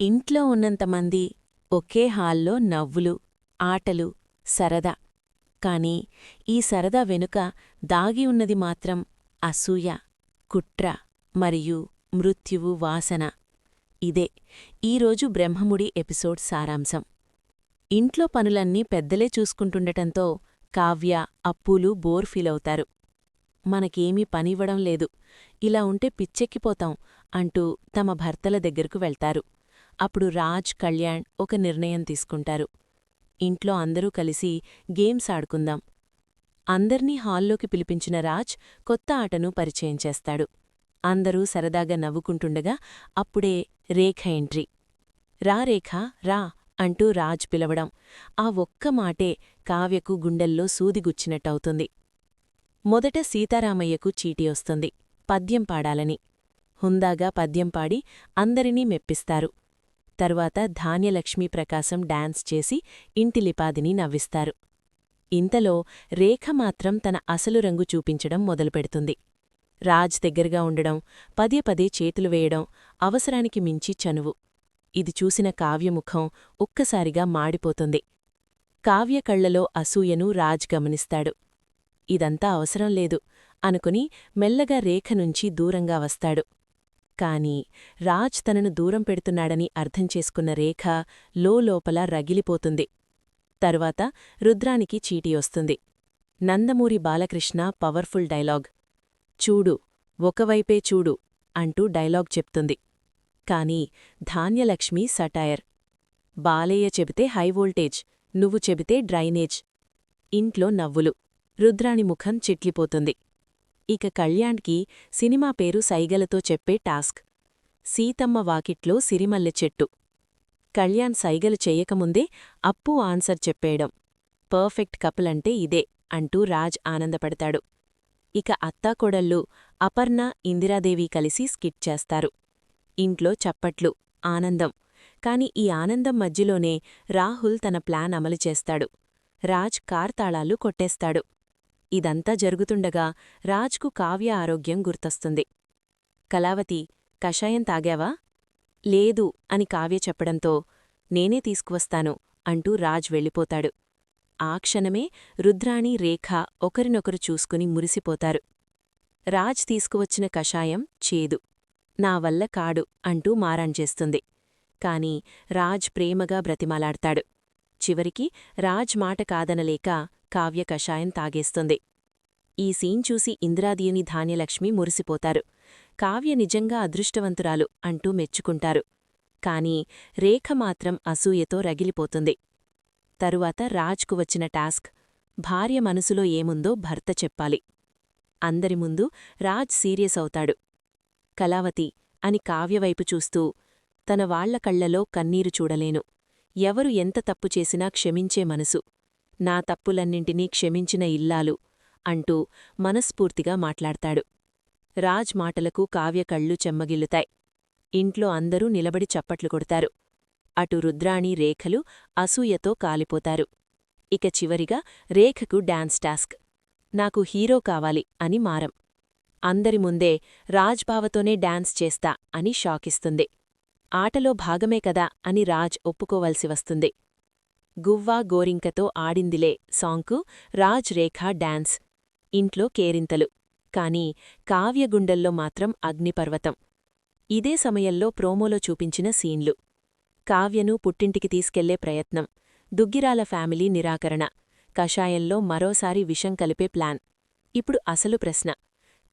ఇంట్లో ఉన్నంతమంది ఒకే హాల్లో నవ్వులు, ఆటలు, సరదా. కాని ఈ సరదా వెనుక దాగి ఉన్నది మాత్రం అసూయ, కుట్ర మరియు మృత్యువు వాసన. ఇదే ఈరోజు బ్రహ్మముడి ఎపిసోడ్ సారాంశం. ఇంట్లో పనులన్నీ పెద్దలే చూసుకుంటుండటంతో కావ్య, అప్పులు బోర్ ఫీలవుతారు. మనకేమీ పనివ్వడం లేదు, ఇలా ఉంటే పిచ్చెక్కిపోతాం అంటూ తమ భర్తల దగ్గరకు వెళ్తారు. అప్పుడు రాజ్, కళ్యాణ్ ఒక నిర్ణయం తీసుకుంటారు. ఇంట్లో అందరూ కలిసి గేమ్స్ ఆడుకుందాం. అందర్నీ హాల్లోకి పిలిపించిన రాజ్ కొత్త ఆటను పరిచయం చేస్తాడు. అందరూ సరదాగా నవ్వుకుంటుండగా అప్పుడే రేఖ ఎంట్రీ. రా రేఖా, రా అంటూ రాజ్ పిలవడం, ఆ ఒక్క మాటే కావ్యకు గుండెల్లో సూదిగుచ్చినట్టవుతుంది. మొదట సీతారామయ్యకు చీటీ వస్తుంది, పద్యం పాడాలని. హుందాగా పద్యం పాడి అందరినీ మెప్పిస్తారు. తరువాత ధాన్యలక్ష్మీ ప్రకాశం డాన్స్ చేసి ఇంటిలిపాదిని నవ్విస్తారు. ఇంతలో రేఖ మాత్రం తన అసలు రంగు చూపించడం మొదలుపెడుతుంది. రాజ్ దగ్గరగా ఉండడం, పదే పదే చేతులు వేయడం, అవసరానికి మించి చనువు. ఇది చూసిన కావ్యముఖం ఒక్కసారిగా మాడిపోతుంది. కావ్య కళ్లలో అసూయను రాజ్ గమనిస్తాడు. ఇదంతా అవసరం లేదు అనుకుని మెల్లగా రేఖ నుంచి దూరంగా వస్తాడు. కాని రాజ్ తనను దూరం పెడుతున్నాడని అర్థం చేసుకున్న రేఖ లోపల రగిలిపోతుంది. తరువాత రుద్రానికి చీటీ వస్తుంది. నందమూరి బాలకృష్ణ పవర్ఫుల్ డైలాగ్, చూడు, ఒకవైపే చూడు అంటూ డైలాగ్ చెప్తుంది. కాని ధాన్యలక్ష్మి సటైర్, బాలయ్య చెబితే హైవోల్టేజ్, నువ్వు చెబితే డ్రైనేజ్. ఇంట్లో నవ్వులు. రుద్రాణి ముఖం చిట్లిపోతుంది. ఇక కళ్యాణ్కి సినిమా పేరు సైగలతో చెప్పే టాస్క్. సీతమ్మ వాకిట్లో సిరిమల్లె చెట్టు. కళ్యాణ్ సైగలు చెయ్యకముందే అప్పు ఆన్సర్ చెప్పేయడం. పర్ఫెక్ట్ కపుల్ అంటే ఇదే అంటూ రాజ్ ఆనందపడతాడు. ఇక అత్తాకోడళ్ళు అపర్ణ, ఇందిరాదేవి కలిసి స్కిట్ చేస్తారు. ఇంట్లో చప్పట్లు, ఆనందం. కాని ఈ ఆనందం మధ్యలోనే రాహుల్ తన ప్లాన్ అమలు చేస్తాడు. రాజ్ కార్ తాళాలు కొట్టేస్తాడు. ఇదంతా జరుగుతుండగా రాజ్కు కావ్య ఆరోగ్యం గుర్తొస్తుంది. కళావతి, కషాయం తాగావా? లేదు అని కావ్య చెప్పడంతో నేనే తీసుకువస్తాను అంటూ రాజ్ వెళ్ళిపోతాడు. ఆ క్షణమే రుద్రాణి, రేఖ ఒకరినొకరు చూసుకుని మురిసిపోతారు. రాజ్ తీసుకువచ్చిన కషాయం చేదు, నా వల్ల కాడు అంటూ మారాంచేస్తుంది. కాని రాజ్ ప్రేమగా బ్రతిమాలాడ్తాడు. చివరికి రాజ్ మాట కాదనలేక కావ్య కషాయం తాగేస్తుంది. ఈ సీన్ చూసి ఇంద్రాదీయుని ధాన్యలక్ష్మి మురిసిపోతారు. కావ్య నిజంగా అదృష్టవంతురాలు అంటూ మెచ్చుకుంటారు. కాని రేఖ మాత్రం అసూయతో రగిలిపోతుంది. తరువాత రాజ్కు వచ్చిన టాస్క్, భార్య మనసులో ఏముందో భర్త చెప్పాలి. అందరి ముందు రాజ్ సీరియస్ అవుతాడు. కళావతి అని కావ్యవైపు చూస్తూ, తన వాళ్ల కళ్లలో కన్నీరు చూడలేను. ఎవరు ఎంత తప్పు చేసినా క్షమించే మనసు, నా తప్పులన్నింటినీ క్షమించిన ఇల్లాలు అంటూ మనస్ఫూర్తిగా మాట్లాడతాడు. రాజ్ మాటలకు కావ్య కళ్ళు చెమ్మగిల్లుతాయి. ఇంట్లో అందరూ నిలబడి చప్పట్లు కొడతారు. అటు రుద్రాణి, రేఖలు అసూయతో కాలిపోతారు. ఇక చివరిగా రేఖకు డాన్స్ టాస్క్, నాకు హీరో కావాలి అని మారం. అందరి ముందే రాజ్ బావతోనే డాన్స్ చేస్తా అని షాకిస్తుంది. ఆటలో భాగమే కదా అని రాజ్ ఒప్పుకోవలసి వస్తుంది. గువ్వా గోరింకతో ఆడిందిలే సాంగ్కు రాజ్, రేఖ డాన్స్. ఇంట్లో కేరింతలు. కాని కావ్య గుండెల్లో మాత్రం అగ్నిపర్వతం. ఇదే సమయంలో ప్రోమోలో చూపించిన సీన్లు. కావ్యను పుట్టింటికి తీసుకెళ్లే ప్రయత్నం, దుగ్గిరాల ఫ్యామిలీ నిరాకరణ, కషాయంలో మరోసారి విషం కలిపే ప్లాన్. ఇప్పుడు అసలు ప్రశ్న,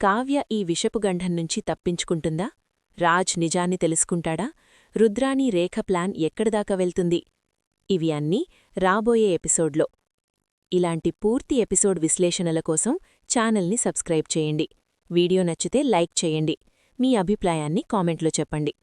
కావ్య ఈ విషపుగంఢం నుంచి తప్పించుకుంటుందా? రాజ్ నిజాన్ని తెలుసుకుంటాడా? రుద్రాణి, రేఖ ప్లాన్ ఎక్కడిదాకా వెళ్తుంది? ఇవి అన్నీ రాబోయే ఎపిసోడ్లో. ఇలాంటి పూర్తి ఎపిసోడ్ విశ్లేషణల కోసం ఛానల్ని సబ్స్క్రైబ్ చేయండి. వీడియో నచ్చితే లైక్ చేయండి. మీ అభిప్రాయాన్ని కామెంట్లో చెప్పండి.